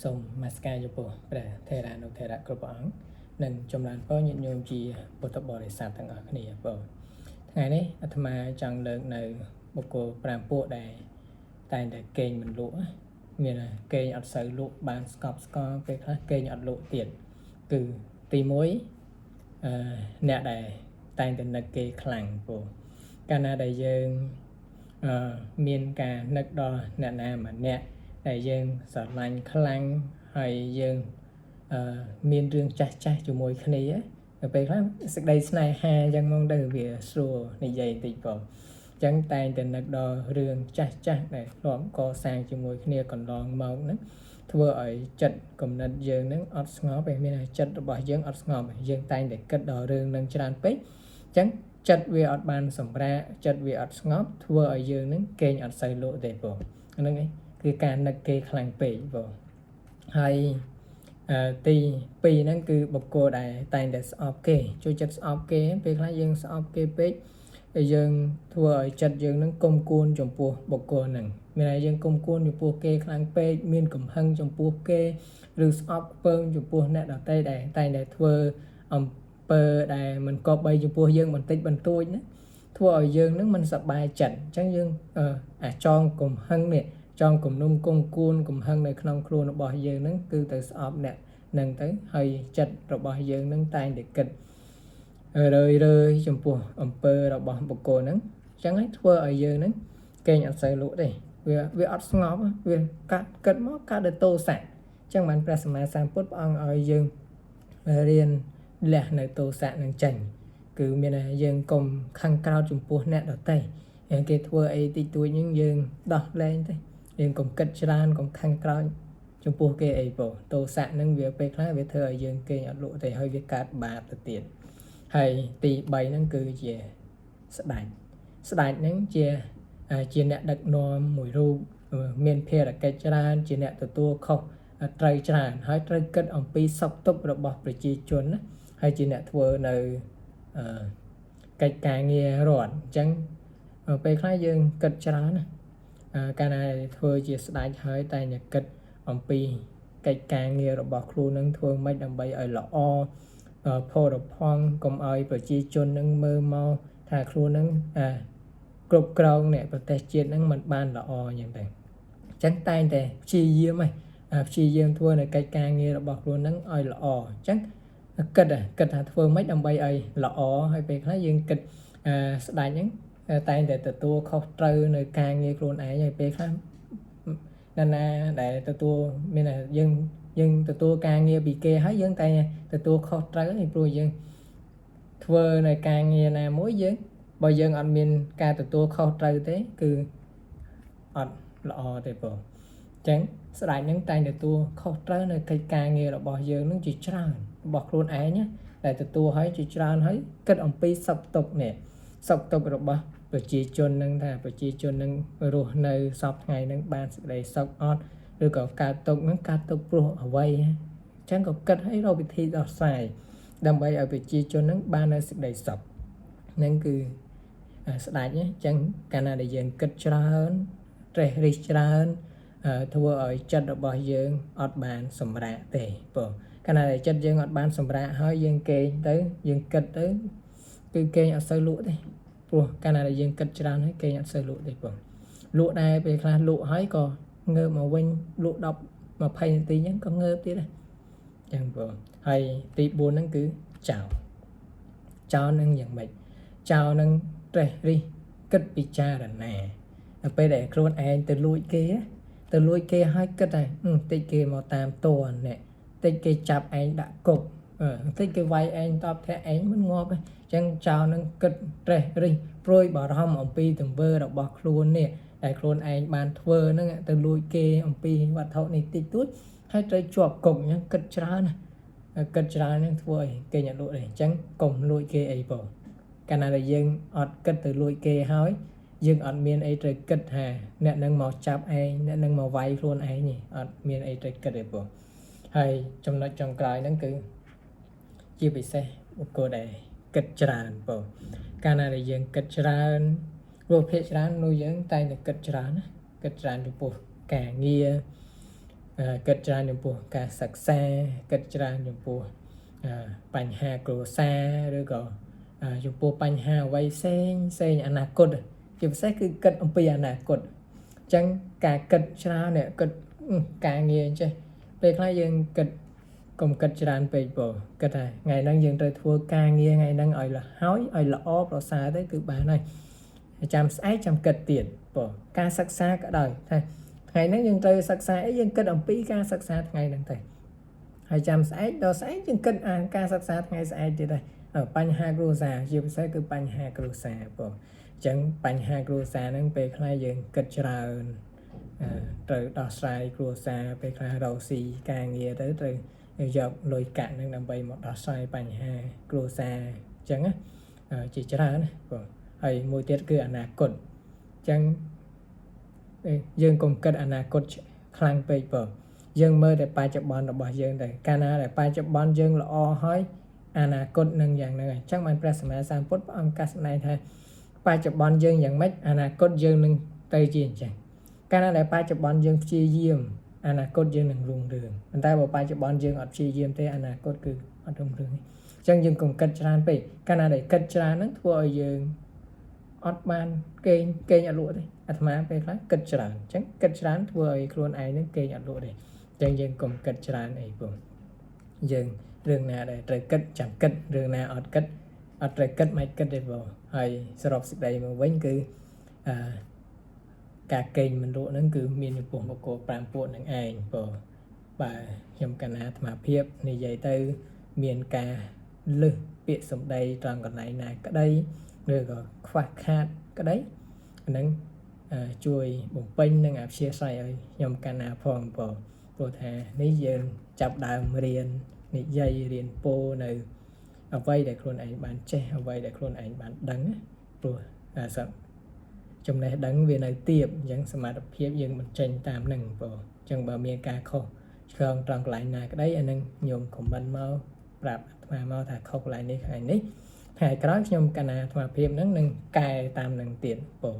សូមនមស្ការចំពោះព្រះថេរានុថេរៈគ្រប់ព្រះអង្គនិងចម្រើនពរញាតិញោមជាពុទ្ធបរិស័ទទាំងអស់គ្នាបងថ្ងៃនេះអាត្មាចង់លើកនៅបុគ្គល5ពួកដែលតែងតែកេងមិនលក់មានកេងអត់សូវលក់បានស្កប់ស្កល់ពេលខ្លះកេងអត់លក់ទៀតគឺទី1អ្នកដែលតែងតែនឹកគេខ្លាំងបងកាលណាដែលយើងមានការនឹកដល់អ្នកណាម្នាក់ដែលយើងស្រឡាញ់ខ្លាំងហើយយើងមានរឿងចាស់ជាមួយគ្នាទៅពេលខ្លះសេចក្តីស្នេហាអញ្ចឹងមកទៅវាស្រួលនិយាយតិចបងអញ្ចឹងតែងតែនឹកដល់រឿងចាស់ដែលធ្លាប់កសាងជាមួយគ្នាកន្លងមកហ្នឹងធ្វើឲ្យចិត្តគំនិតយើងហ្នឹងអត់ស្ងប់ឯមានចិត្តរបស់យើងអត់ស្ងប់យើងតែងតែគិតដល់រឿងហ្នឹងច្រើនពេកអញ្ចឹងចិត្តវាអត់បានសម្រាកចិត្តវាអត់ស្ងប់ធ្វើឲ្យយើងហ្នឹងគេងអត់សូវលក់ទេបងហ្នឹងឯងគឺការនឹកគេខ្លាំងពេកបងហើយទី2ហ្នឹងគឺបុគ្គលដែលតែងតែស្អប់គេចូលចិត្តស្អប់គេពេលខ្លះយើងស្អប់គេពេកយើងធ្វើឲ្យចិត្តយើងហ្នឹងគុំគួនចំពោះបុគ្គលហ្នឹងមានតែយើងគុំគួនចំពោះគេខ្លាំងពេកមានកំហឹងចំពោះគេឬស្អប់ខ្ពើមចំពោះអ្នកដទៃដែលតែងតែធ្វើអំពើដែលមិនគប្បីចំពោះយើងបន្តិចបន្តួចណាធ្វើឲ្យយើងហ្នឹងមិនសប្បាយចិត្តអញ្ចឹងយើងអាចងកំហឹងនេះចង់គំនុំគង់គួនកំហឹងនៅក្នុងខ្លួនរបស់យើងហ្នឹងគឺទៅស្អប់អ្នកហ្នឹងទៅហើយចិត្តរបស់យើងហ្នឹងតែងតែគិតរើយចំពោះអំពើរបស់បុគ្គលហ្នឹងអញ្ចឹងហើយធ្វើឲ្យយើងហ្នឹងគេងអត់សូវលក់ទេវាអត់ស្ងប់វាកាត់គិតមកកាត់ទៅទោសៈអញ្ចឹងបានព្រះសម្មាសម្ពុទ្ធព្រះអង្គឲ្យយើងរៀនលះនៅទោសៈនឹងចេញគឺមានថាយើងកុំខឹងក្រោធចំពោះអ្នកដទៃគេធ្វើអីតិចតួចហ្នឹងយើងដោះលែងទៅយើងកុំគិតច្រើនកុំខឹងក្រោធចំពោះគេអីបងទោសៈហ្នឹងវាពេលខ្លះវាធ្វើឲ្យយើងគេងអត់លក់ទេហើយវាកើតបាបទៅទៀតហើយទី3ហ្នឹងគឺជាស្ដេចហ្នឹងជាអ្នកដឹកនាំមួយរូបមានភារកិច្ចច្រើនជាអ្នកទទួលខុសត្រូវច្រើនហើយត្រូវគិតអំពីសុខទុក្ខរបស់ប្រជាជនណាហើយជាអ្នកធ្វើនៅកិច្ចការងាររដ្ឋអញ្ចឹងពេលខ្លះយើងគិតច្រើនណាកាលណាធ្វើជាស្ដេចហើយតែតែគិតអំពីកិច្ចការងាររបស់ខ្លួននឹងធ្វើម៉េចដើម្បីឲ្យល្អផលផលកុំឲ្យប្រជាជននឹងមើលមកថាខ្លួននឹងគ្រប់គ្រងអ្នកប្រទេសជាតិនឹងមិនបានល្អយ៉ាងទៅអញ្ចឹងតែងតែព្យាយាមធ្វើនៅកិច្ចការងាររបស់ខ្លួននឹងឲ្យល្អអញ្ចឹងគិតថាធ្វើម៉េចដើម្បីឲ្យល្អហើយពេលខ្លះយើងគិតស្ដេចហ្នឹងតែងតែទទួលខុសត្រូវនៅការងារខ្លួនឯងហើយពេលខ្លះណាដែលទទួលមានតែយើងទទួលការងារពីគេហើយយើងតែទទួលខុសត្រូវហើយព្រោះយើងធ្វើនៅការងារណាមួយបើយើងអត់មានការទទួលខុសត្រូវទេគឺអត់ល្អទេបងអញ្ចឹងស្ដេចនឹងតែងទទួលខុសត្រូវនៅកិច្ចការងាររបស់យើងនឹងជាច្រើនរបស់ខ្លួនឯងណាដែលទទួលឲ្យជាច្រើនហើយគិតអំពីសុខទុក្ខនេះសុខទុក្ខរបស់ប្រជាជននឹងថាប្រជាជននឹងរស់នៅសពថ្ងៃនឹងបានសេចក្តីសុខអត់ឬក៏កើតទុក្ខនឹងកើតទុក្ខព្រោះអ្វីអញ្ចឹងក៏គិតឲ្យរកវិធីដោះស្រាយដើម្បីឲ្យប្រជាជននឹងបាននៅសេចក្តីសុខនឹងគឺស្ដេចអញ្ចឹងកាលណាដែលយើងគិតច្រើនត្រេះរិះច្រើនធ្វើឲ្យចិត្តរបស់យើងអត់បានសម្រាកទេបងកាលណាដែលចិត្តយើងអត់បានសម្រាកហើយយើងគេងទៅយើងគិតទៅគឺគេងអត់សូវលក់ទេព្រោះកាលណាដែលយើងគិតច្រើនហើយគេងអត់សូវលក់ទេបងលក់ដែរពេលខ្លះលក់ហើយក៏ងើបមកវិញលក់10 20នាទីអញ្ចឹងក៏ងើបទៀតដែរអញ្ចឹងបងហើយទី4ហ្នឹងគឺចោលនឹងយ៉ាងម៉េចចោលនឹងត្រេះរិះគិតពិចារណាដល់ពេលដែលខ្លួនឯងទៅលួចគេហើយគិតថាតិចគេមកតាមតួនេះតិចគេចាប់ឯងដាក់គុកតិចគេវាយឯងតបធាក់ឯងមិនងាប់ទេអញ្ចឹងចោលនឹងគិតត្រេះរិះព្រួយបារម្ភអំពីទង្វើរបស់ខ្លួននេះដែលខ្លួនឯងបានធ្វើហ្នឹងទៅលួចគេអំពីវត្ថុនេះតិចតួចហើយត្រូវជាប់គុកអញ្ចឹងគិតច្រើនហ្នឹងធ្វើឲ្យគេញ៉ាំលក់ទេអញ្ចឹងកុំលួចគេអីបងកាលណាដែលយើងអត់គិតទៅលួចគេហើយយើងអត់មានអីត្រូវគិតថាអ្នកនឹងមកចាប់ឯងអ្នកនឹងមកវាយខ្លួនឯងទេអត់មានអីត្រូវគិតទេបងហើយចំណុចចុងក្រោយហ្នឹងគឺជាពិសេសបុគ្គលដែលគិតច្រើនបងកាលណាដែលយើងគិតច្រើនព្រោះភាគច្រើននោះយើងតែងតែគិតច្រើនចំពោះការងារ គិតច្រើនចំពោះការសិក្សាគិតច្រើនចំពោះបញ្ហាគ្រួសារឬក៏ចំពោះបញ្ហាអ្វីផ្សេងអនាគតជាពិសេសគឺគិតអំពីអនាគតអញ្ចឹងការគិតច្រើននេះគិតការងារអញ្ចឹងពេលខ្លះយើងគិតកុំគិតច្រើនពេកបងគិតថាថ្ងៃហ្នឹងយើងត្រូវធ្វើការងារថ្ងៃហ្នឹងឲ្យល្អប្រសើរទៅគឺបានហើយចាំស្អែកចាំគិតទៀតបងការសិក្សាក៏ដោយថាថ្ងៃហ្នឹងយើងត្រូវសិក្សាអីយើងគិតអំពីការសិក្សាថ្ងៃហ្នឹងទៅហើយចាំស្អែកដល់ស្អែកយើងគិតការសិក្សាថ្ងៃស្អែកទៀតដែរបញ្ហាគ្រួសារជាពិសេសគឺបញ្ហាគ្រួសារបងអញ្ចឹងបញ្ហាគ្រួសារហ្នឹងពេលខ្លះយើងគិតច្រើនត្រូវដោះស្រាយគ្រួសារពេលខ្លះរកស៊ីការងារទៅត្រូវយកលុយកាក់ហ្នឹងដើម្បីមកដោះស្រាយបញ្ហាគ្រួសារអញ្ចឹងជាច្រើនណាបងហើយមួយទៀតគឺអនាគតអញ្ចឹងយើងកុំគិតអនាគតខ្លាំងពេកបងយើងមើលតែបច្ចុប្បន្នរបស់យើងទៅកាលណាដែលបច្ចុប្បន្នយើងល្អហើយអនាគតនឹងយ៉ាងហ្នឹងអញ្ចឹងបានព្រះសម្មាសម្ពុទ្ធព្រះអង្គកាសសម្ដែងថាបច្ចុប្បន្នយើងយ៉ាងម៉េចអនាគតយើងនឹងទៅជាអញ្ចឹងកាលណាដែលបច្ចុប្បន្នយើងព្យាយាមអនាគតយើងនឹងរុងរឿងប៉ុន្តែបើបច្ចុប្បន្នយើងអត់ព្យាយាមទេអនាគតគឺអត់រុងរឿងទេអញ្ចឹងយើងកុំគិតច្រើនពេកកាលណាដែលគិតច្រើនហ្នឹងធ្វើឲ្យយើងអត់បានគេងអត់លក់ទេអាត្មាពេលខ្លះគិតច្រើនអញ្ចឹងគិតច្រើនធ្វើឲ្យខ្លួនឯងហ្នឹងគេងអត់លក់ទេអញ្ចឹងយើងកុំគិតច្រើនអីបងយើងរឿងណាដែលត្រូវគិតចាំគិតរឿងណាអត់គិតអត់ត្រូវគិតមិនគិតទេបងហើយសរុបសេចក្តីមកវិញគឺការកេងមិនលក់ហ្នឹងគឺមានចំពោះបុគ្គល5ពួកនឹងឯងបងបាទខ្ញុំកណាអាត្មាភាពនិយាយទៅមានការលឹះពាក្យសម្ដីត្រង់កន្លែងណាក្តីឬក៏ខ្វះខាតក្តីហ្នឹងជួយបំពេញនិងអព្យាស្រ័យឲ្យខ្ញុំកណាផងបងព្រោះថានេះយើងចាប់ដើមរៀននិយាយរៀនពោលនៅអ្វីដែលខ្លួនឯងបានចេះអ្វីដែលខ្លួនឯងបានដឹងព្រោះចំណេះដឹងវានៅទាបអញ្ចឹងសមត្ថភាពយើងបញ្ចេញតាមនឹងបងអញ្ចឹងបើមានការខុសឆ្គងត្រង់កន្លែងណាក្តីអានឹងញោមខមមិនមកប្រាប់អាត្មាមកថាខុសកន្លែងនេះថ្ងៃក្រោយខ្ញុំកណាអាត្មាភាពនឹងកែតាមនឹងទៀតបង